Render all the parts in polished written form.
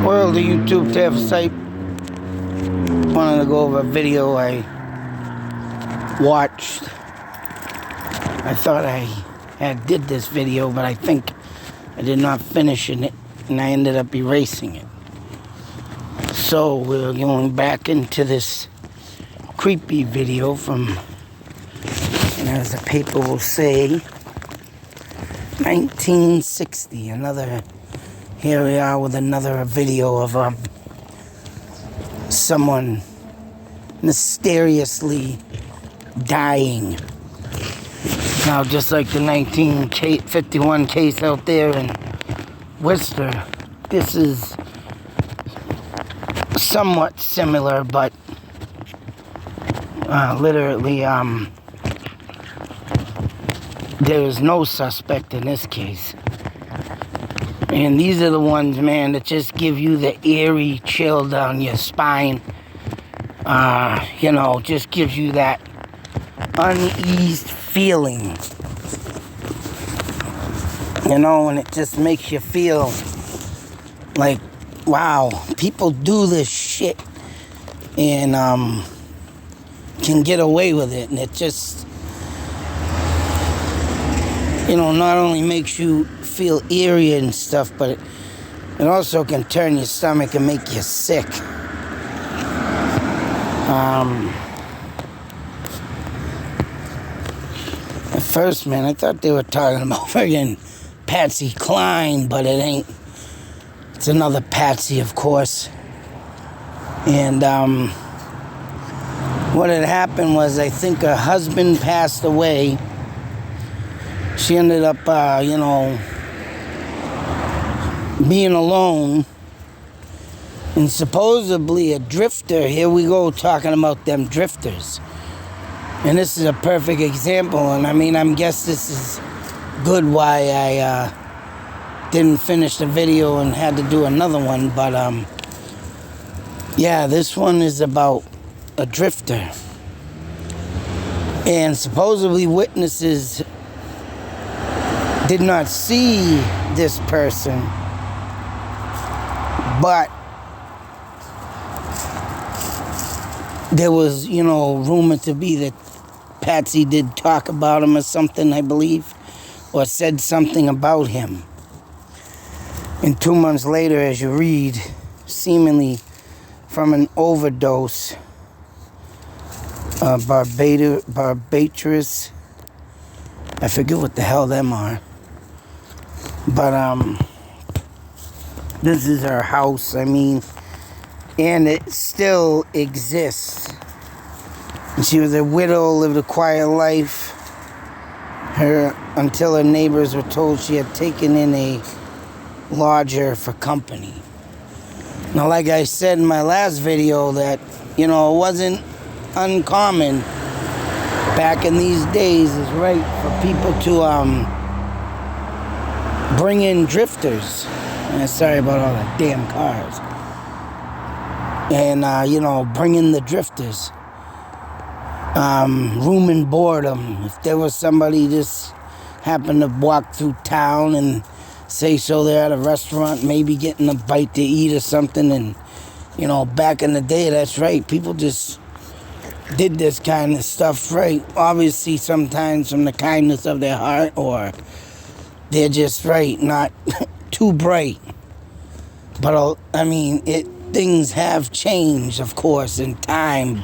World of YouTube TAF site. Wanted to go over a video I watched. I thought I had did this video, but I think I did not finish it, and I ended up erasing it. So we're going back into this creepy video from, and as the paper will say, 1960. Here we are with another video of someone mysteriously dying. Now, just like the 1951 case out there in Worcester, this is somewhat similar, but literally, there is no suspect in this case. And these are the ones, man, that just give you the eerie chill down your spine. Just gives you that uneased feeling. And it just makes you feel like, wow, people do this shit and can get away with it. And it just, not only makes you feel eerie and stuff, but it also can turn your stomach and make you sick. At first, man, I thought they were talking about friggin' Patsy Cline, but it ain't. It's another Patsy, of course. And what had happened was, I think her husband passed away. She ended up, being alone. And supposedly a drifter, here we go talking about them drifters. And this is a perfect example. And I guess this is good why I didn't finish the video and had to do another one. But, this one is about a drifter. And supposedly witnesses did not see this person, but there was, rumored to be that Patsy did talk about him or something, I believe, or said something about him. And 2 months later, as you read, seemingly from an overdose, Barbatrous, I forget what the hell them are. But, this is her house, and it still exists. And she was a widow, lived a quiet life. Until her neighbors were told she had taken in a lodger for company. Now, like I said in my last video, that, it wasn't uncommon back in these days, is right, for people to, bring in drifters. Sorry about all the damn cars. And, bring in the drifters. Room and boredom. If there was somebody just happened to walk through town and say so they're at a restaurant, maybe getting a bite to eat or something. And, back in the day, that's right, people just did this kind of stuff, right? Obviously, sometimes from the kindness of their heart, or they're just, right, not too bright. But, things have changed, of course, in time.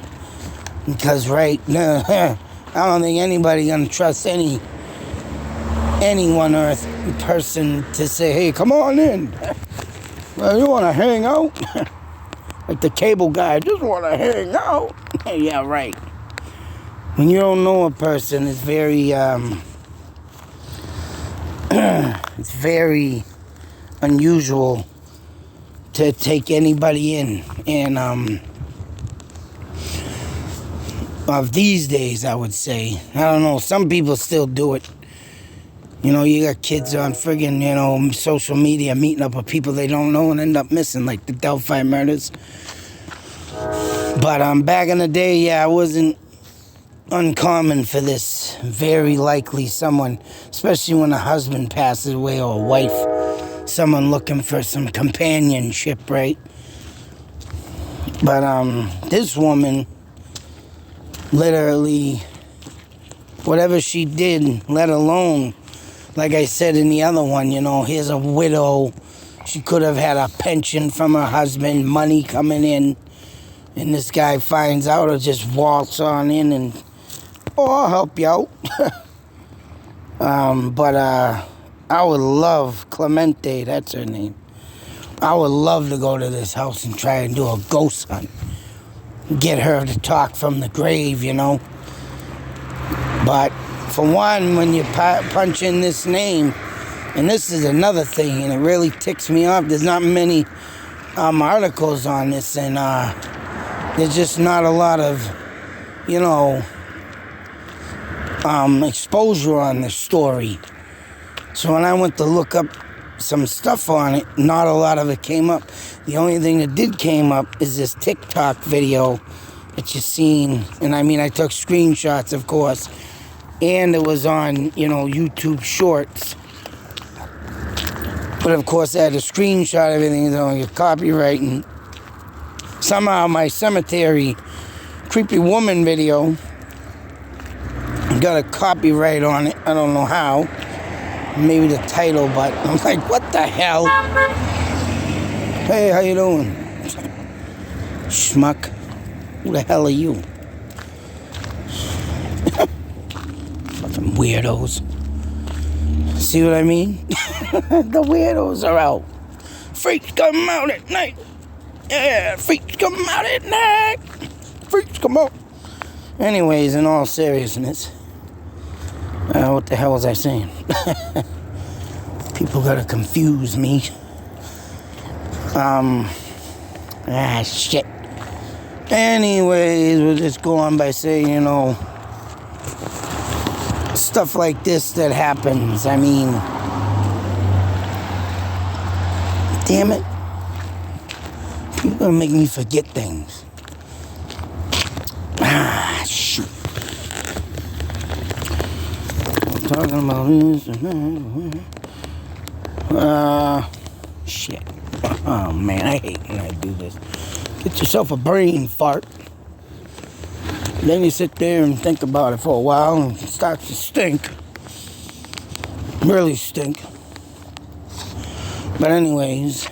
Because, right, I don't think anybody's going to trust any one earth person to say, hey, come on in. Well, you want to hang out? Like the cable guy, just want to hang out. Yeah, right. When you don't know a person, it's very, it's very unusual to take anybody in. And, of these days, I would say. I don't know, some people still do it. You got kids on friggin', social media meeting up with people they don't know and end up missing, like the Delphi murders. But back in the day, it wasn't uncommon for this. Very likely someone, especially when a husband passes away or a wife someone looking for some companionship, right? But this woman literally, whatever she did, let alone, like I said in the other one, you know, here's a widow. She could have had a pension from her husband, money coming in, and this guy finds out or just waltz on in and, oh, I'll help you out. But I would love, Clemente, that's her name. I would love to go to this house and try and do a ghost hunt. Get her to talk from the grave, you know. But for one, when you punch in this name, and this is another thing, and it really ticks me off, there's not many articles on this, and there's just not a lot of, you know, exposure on the story. So when I went to look up some stuff on it, not a lot of it came up. The only thing that did came up is this TikTok video that you've seen. And I mean, I took screenshots, of course, and it was on, you know, YouTube Shorts. But of course, I had to screenshot everything, so I get copyright. And somehow my cemetery creepy woman video got a copyright on it. I don't know how. Maybe the title, but I'm like, what the hell? Hey, how you doing? Schmuck. Who the hell are you? Fucking weirdos. See what I mean? The weirdos are out. Freaks come out at night. Yeah, freaks come out at night. Freaks come out. Anyways, in all seriousness, what the hell was I saying? People gotta confuse me. Shit. Anyways, we'll just go on by saying, you know, stuff like this that happens. I mean, damn it. You're gonna make me forget things. Shoot. Talking about this. Shit. Oh man, I hate when I do this. Get yourself a brain fart. Then you sit there and think about it for a while and it starts to stink. Really stink. But anyways,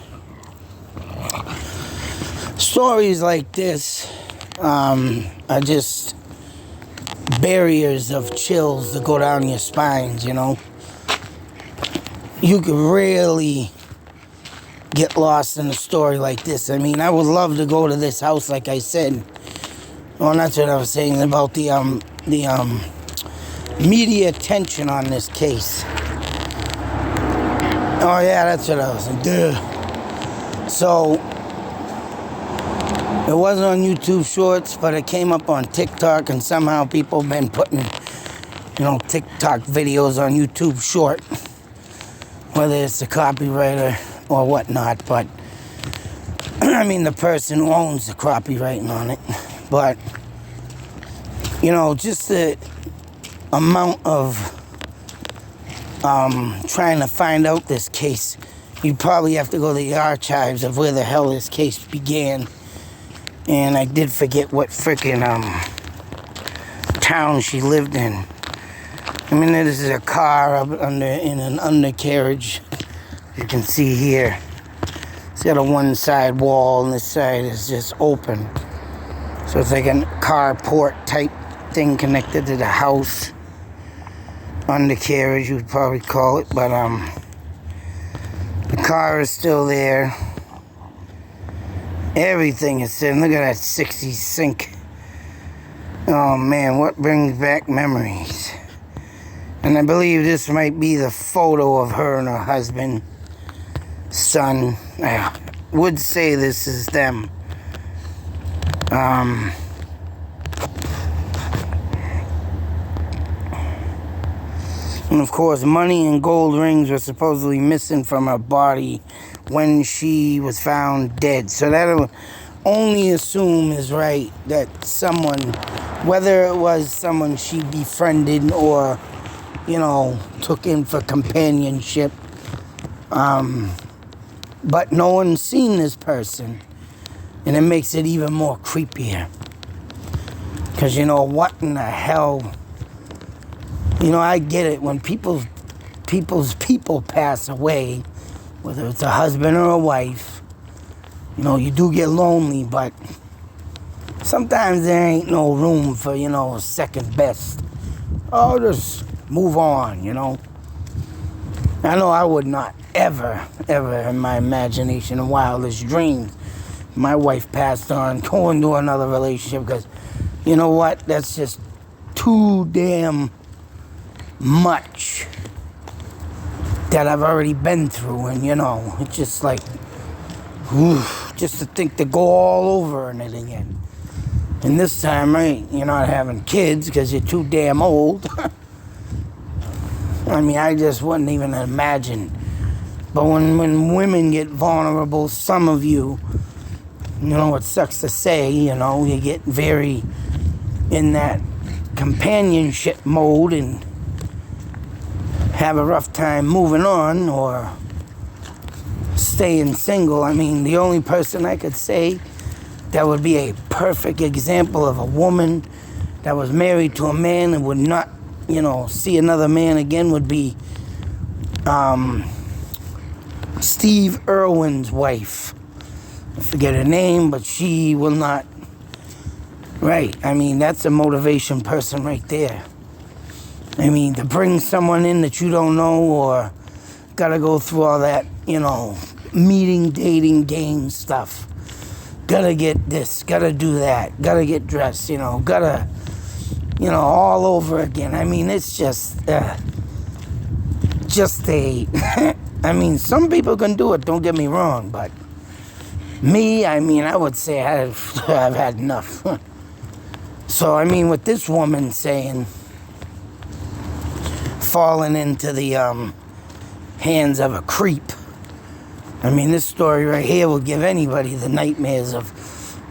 stories like this are just barriers of chills that go down your spines, you know. You could really get lost in a story like this. I mean, I would love to go to this house, like I said. Well, that's what I was saying about the media attention on this case. Oh yeah, that's what I was saying. Duh. So it wasn't on YouTube Shorts, but it came up on TikTok, and somehow people have been putting, you know, TikTok videos on YouTube Short, whether it's the copywriter or whatnot. But I mean, the person who owns the copyright on it. But you know, just the amount of trying to find out this case, you probably have to go to the archives of where the hell this case began. And I did forget what frickin' town she lived in. I mean, this is a car up in an undercarriage. You can see here. It's got a one side wall and this side is just open. So it's like a carport type thing connected to the house. Undercarriage, you would probably call it. But the car is still there. Everything is sitting. Look at that 60s sink. Oh man, what brings back memories? And I believe this might be the photo of her and her husband, son. I would say this is them. And of course, money and gold rings were supposedly missing from her body when she was found dead. So that would only assume is right that someone, whether it was someone she befriended or, you know, took in for companionship, but no one's seen this person. And it makes it even more creepier. Because, what in the hell? I get it. When people's people pass away, whether it's a husband or a wife, you do get lonely, but sometimes there ain't no room for, second best. Oh, just move on, I know I would not ever in my imagination and wildest dreams, my wife passed on, go into another relationship, because you know what? That's just too damn much that I've already been through, and it's just like, just to think to go all over in it again. And this time, right, you're not having kids because you're too damn old. I mean, I just wouldn't even imagine. But when women get vulnerable, some of you, it sucks to say, you get very in that companionship mode and have a rough time moving on or staying single. I mean, the only person I could say that would be a perfect example of a woman that was married to a man and would not, see another man again would be Steve Irwin's wife. I forget her name, but she will not. Right. I mean, that's a motivation person right there. I mean, to bring someone in that you don't know or gotta go through all that, meeting, dating, game stuff. Gotta get this, gotta do that, gotta get dressed, gotta, all over again. I mean, it's just a, I mean, some people can do it, don't get me wrong, but me, I mean, I would say I've had enough. So, I mean, with this woman saying, falling into the hands of a creep, I mean, this story right here will give anybody the nightmares of,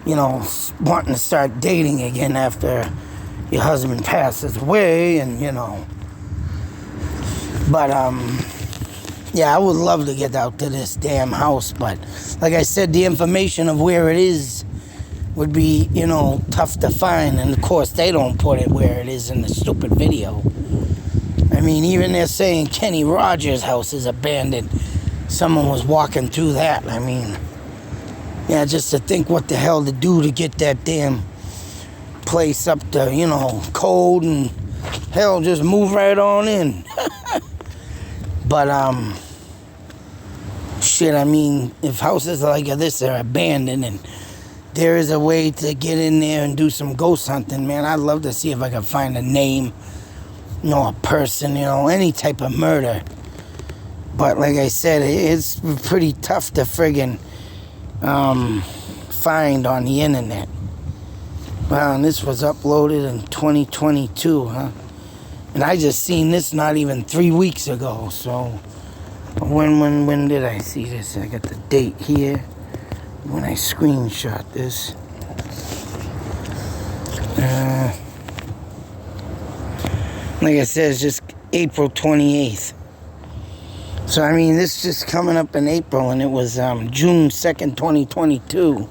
wanting to start dating again after your husband passes away, and, But, yeah, I would love to get out to this damn house, but like I said, the information of where it is would be, tough to find, and of course, they don't put it where it is in the stupid video. I mean, even they're saying Kenny Rogers' house is abandoned. Someone was walking through that. I mean, yeah, just to think what the hell to do to get that damn place up to, code, and hell, just move right on in. But, shit, I mean, if houses like this are abandoned and there is a way to get in there and do some ghost hunting, man, I'd love to see if I can find a name, a person, any type of murder. But like I said, it's pretty tough to friggin' find on the internet. Well, and this was uploaded in 2022, huh? And I just seen this not even 3 weeks ago, so when did I see this? I got the date here when I screenshot this. Like I said, it's just April 28th. So, I mean, this just coming up in April, and it was June 2nd, 2022.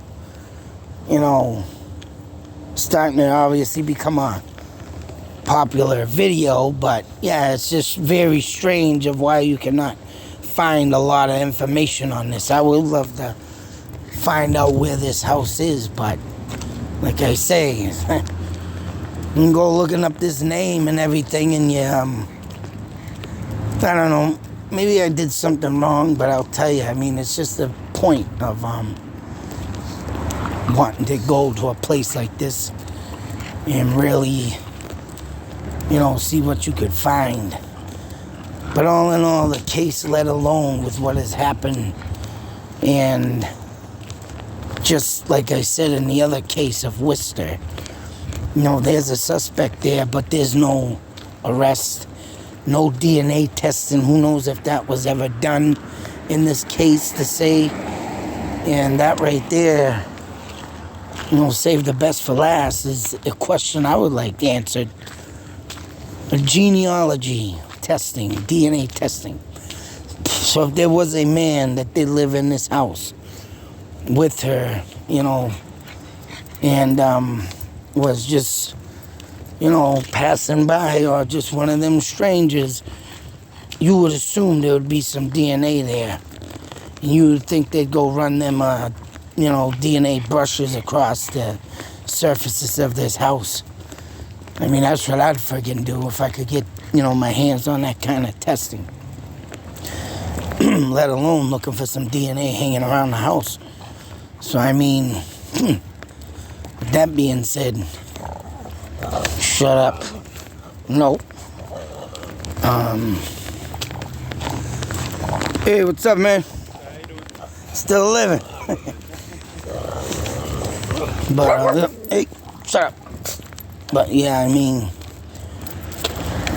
Starting to obviously become a popular video, but yeah, it's just very strange of why you cannot find a lot of information on this. I would love to find out where this house is, but like I say, you can go looking up this name and everything, and I don't know, maybe I did something wrong, but I'll tell you, I mean, it's just the point of wanting to go to a place like this and really, see what you could find. But all in all, the case let alone with what has happened, and just like I said in the other case of Worcester, there's a suspect there, but there's no arrest, no DNA testing. Who knows if that was ever done in this case to say. And that right there, save the best for last, is a question I would like answered. A genealogy testing, DNA testing. So if there was a man that did live in this house with her, you know, and was just, you know, passing by, or just one of them strangers, you would assume there would be some DNA there. And you would think they'd go run them, you know, DNA brushes across the surfaces of this house. I mean, that's what I'd friggin' do if I could get, you know, my hands on that kind of testing. Let alone looking for some DNA hanging around the house. So, I mean, with that being said, shut up. No. Hey, what's up, man? Still living. But, hey, shut up. But, yeah, I mean,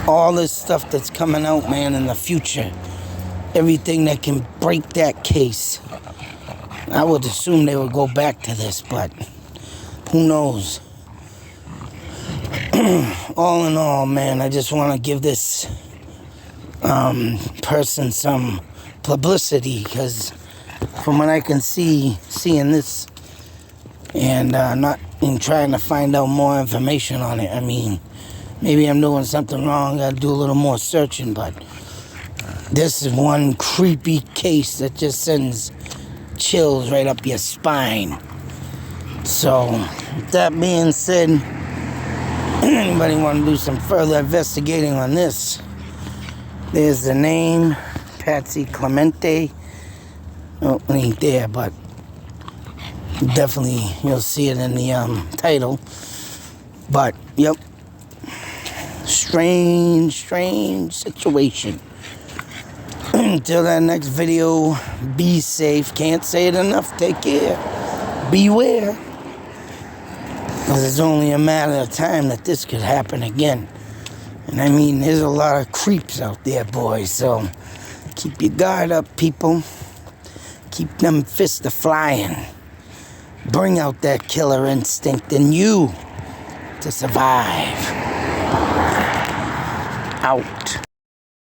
all this stuff that's coming out, man, in the future, everything that can break that case, I would assume they would go back to this, but who knows? All in all, man, I just want to give this person some publicity, because from what I can see, seeing this and not in trying to find out more information on it, I mean, maybe I'm doing something wrong, I'll do a little more searching, but this is one creepy case that just sends chills right up your spine. So, with that being said, anybody want to do some further investigating on this, there's the name, Patsy Clemente. Oh, it ain't there, but definitely you'll see it in the title. But, yep, strange situation. Until that next video, be safe. Can't say it enough. Take care. Beware. Because it's only a matter of time that this could happen again. And I mean, there's a lot of creeps out there, boys. So keep your guard up, people. Keep them fists a-flying. Bring out that killer instinct in you to survive. Out.